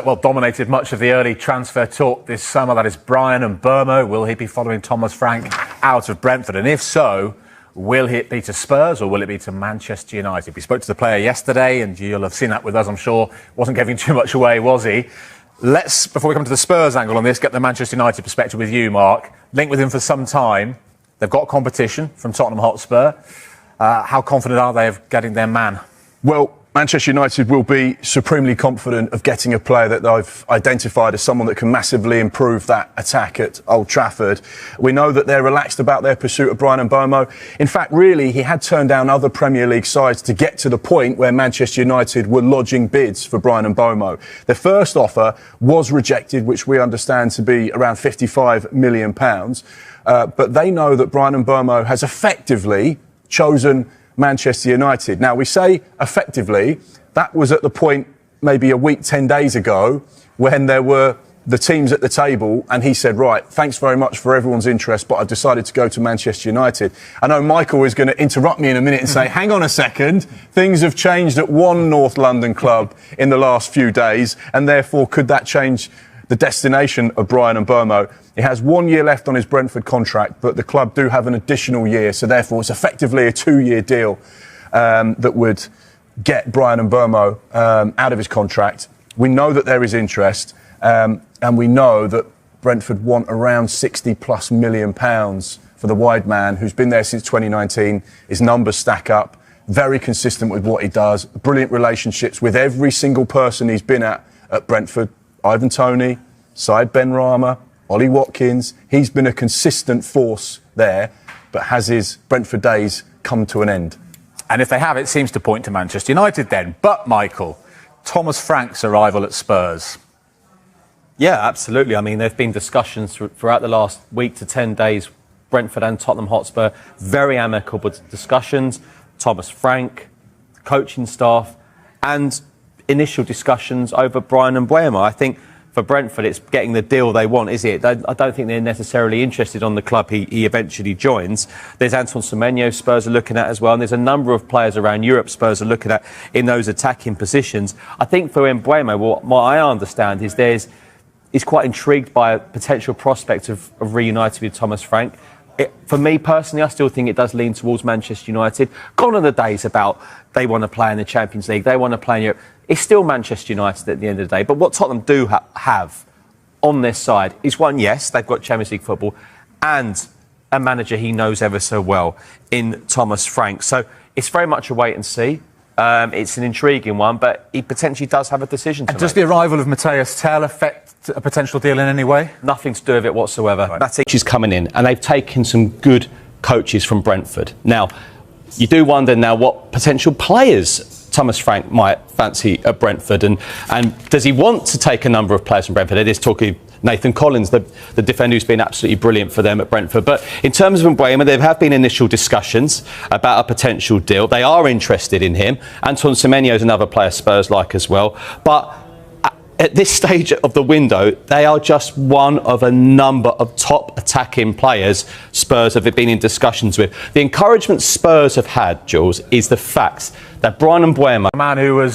Well, dominated much of the early transfer talk this summer. That is Bryan Mbeumo. Will he be following Thomas Frank out of Brentford? And if so, will it be to Spurs or will it be to Manchester United? We spoke to the player yesterday, and you'll have seen that with us, I'm sure. Wasn't giving too much away, was he? Let's, before we come to the Spurs angle on this, get the Manchester United perspective with you, Mark. Linked with him for some time. They've got competition from Tottenham Hotspur. How confident are they of getting their man? Well, Manchester United will be supremely confident of getting a player that they've identified as someone that can massively improve that attack at Old Trafford. We know that they're relaxed about their pursuit of Bryan Mbeumo. In fact, really, he had turned down other Premier League sides to get to the point where Manchester United were lodging bids for Bryan Mbeumo. Their first offer was rejected, which we understand to be around £55 million. But they know that Bryan Mbeumo has effectively chosen Manchester United. Now, we say effectively, that was at the point maybe a week, 10 days ago, when there were the teams at the table and he said, right, thanks very much for everyone's interest, but I've decided to go to Manchester United. I know Michael is going to interrupt me in a minute and say, hang on a second, things have changed at one North London club in the last few days, and therefore could that change the destination of Bryan Mbeumo? He has 1 year left on his Brentford contract, but the club do have an additional year, so therefore it's effectively a 2-year deal that would get Bryan Mbeumo out of his contract. We know that there is interest, and we know that Brentford want around £60+ million for the wide man who's been there since 2019. His numbers stack up, very consistent with what he does, brilliant relationships with every single person he's been at Brentford. Ivan Toney, Said Benrahma, Ollie Watkins. He's been a consistent force there, but has his Brentford days come to an end? And if they have, it seems to point to Manchester United then. But, Michael, Thomas Frank's arrival at Spurs. Yeah, absolutely. I mean, there have been discussions throughout the last week to 10 days, Brentford and Tottenham Hotspur, very amicable discussions. Thomas Frank, coaching staff, and initial discussions over Bryan Mbeumo. I think for Brentford, it's getting the deal they want, is it? I don't think they're necessarily interested on the club he eventually joins. There's Antoine Semenyo Spurs are looking at as well, and there's a number of players around Europe Spurs are looking at in those attacking positions. I think for Mbeumo, what I understand is he's quite intrigued by a potential prospect of reuniting with Thomas Frank. For me personally, I still think it does lean towards Manchester United. Gone are the days about they want to play in the Champions League, they want to play in Europe. It's still Manchester United at the end of the day. But what Tottenham do have on their side is one, yes, they've got Champions League football and a manager he knows ever so well in Thomas Frank. So it's very much a wait and see. It's an intriguing one, but he potentially does have a decision to make. Does the arrival of Matthias Tell affect a potential deal in any way? Nothing to do with it whatsoever. Right. That's it. She's coming in, and they've taken some good coaches from Brentford. Now, you do wonder now what potential players Thomas Frank might fancy at Brentford, and does he want to take a number of players from Brentford? It is talking Nathan Collins, the defender who's been absolutely brilliant for them at Brentford. But in terms of Mbeumo, there have been initial discussions about a potential deal. They are interested in him. Antoine Semenyo is another player Spurs like as well. But at this stage of the window, they are just one of a number of top attacking players Spurs have been in discussions with. The encouragement Spurs have had, Jules, is the fact that Bryan Mbeumo, a man who was